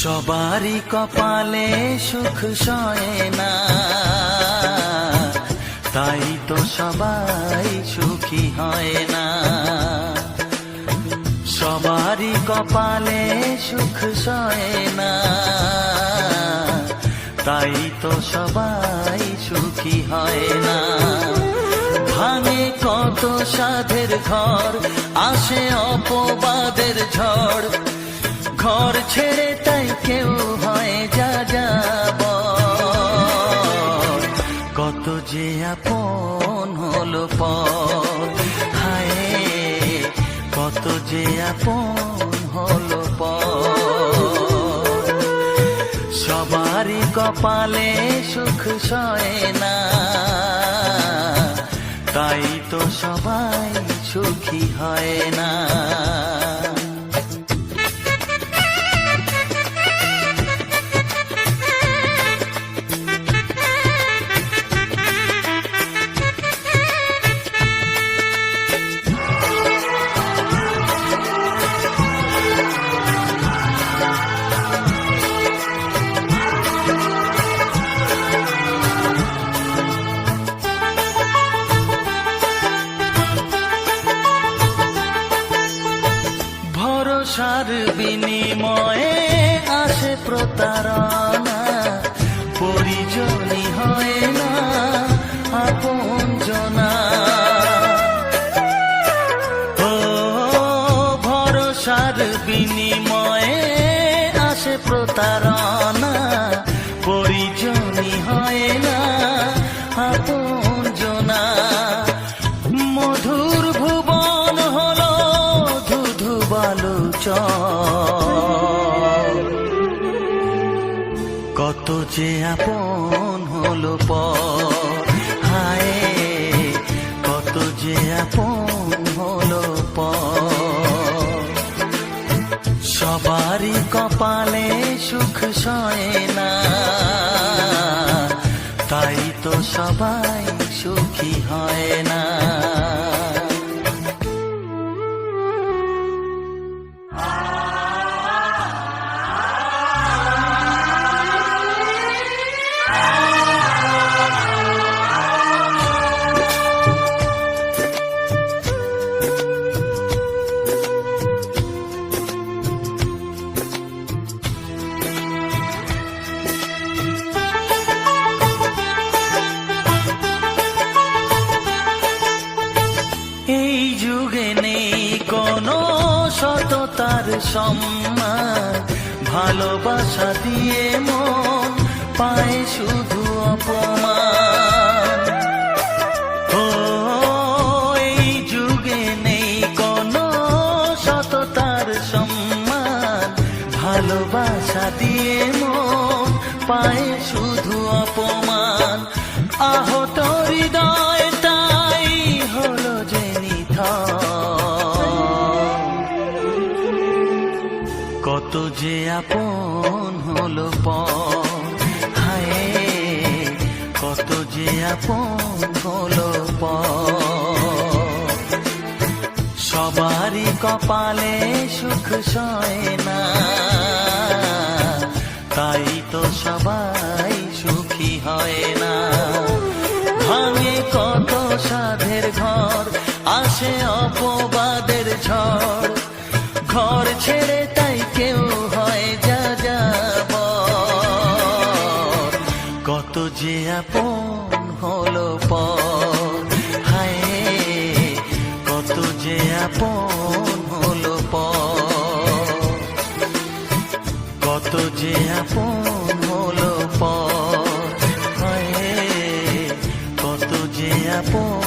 সবারই কপালে সুখ সয় না, তাই তো সবাই সুখী হয় না। সবারই কপালে সুখ সয় না, তাই তো সবাই সুখী হয় না। ভাঙে কত সাধের ঘর, আসে অপবাদের ঝড়, ঘর ছেড়ে তাই কেউ হয় যা যাব। কত যে আপন হলো পর, হায় কত যে আপন হলো পর। সবারই কপালে সুখ সয় না, তাই তো সবাই সুখী হয় না। ভরসার বিনিময়ে আসে প্রতারণা, পরিজনই হয় না আপনজনা। ও ভরসার বিনিময়ে আসে প্রতারণা, পরিজনই হয় না আপনজনা। মধুর ভুবন হলো ধুধু বালুচর, কত যে আপন হলো পর, হায় কত যে আপন হলো পর। সবারই কপালে সুখ সয় না, তাই তো সবাই সুখী হয় না। এই যুগে নেই কোনো সততার সম্মান, ভালোবাসা দিয়ে মন পায় শুধু অপমান। ও এই যুগে নেই কোনো সততার সম্মান, ভালোবাসা দিয়ে মন পায় শুধু অপমান। আহত হৃদয় তাই হলো যে কত যে আপন হলো পর, হায় কত যে আপন হলো পর। সবারই কপালে সুখ সয় না, তাই তো সবাই সুখী হয় না। ভাঙে কত সাধের ঘর, আসে অপবাদের ঝড়, ঘর ছেড়ে তাই কেউ হয় যা যাব। কত যে আপন হলো পর, হায় কত যে আপন হলো পর। কত যে আপন হলো পর, হায় কত যে আপন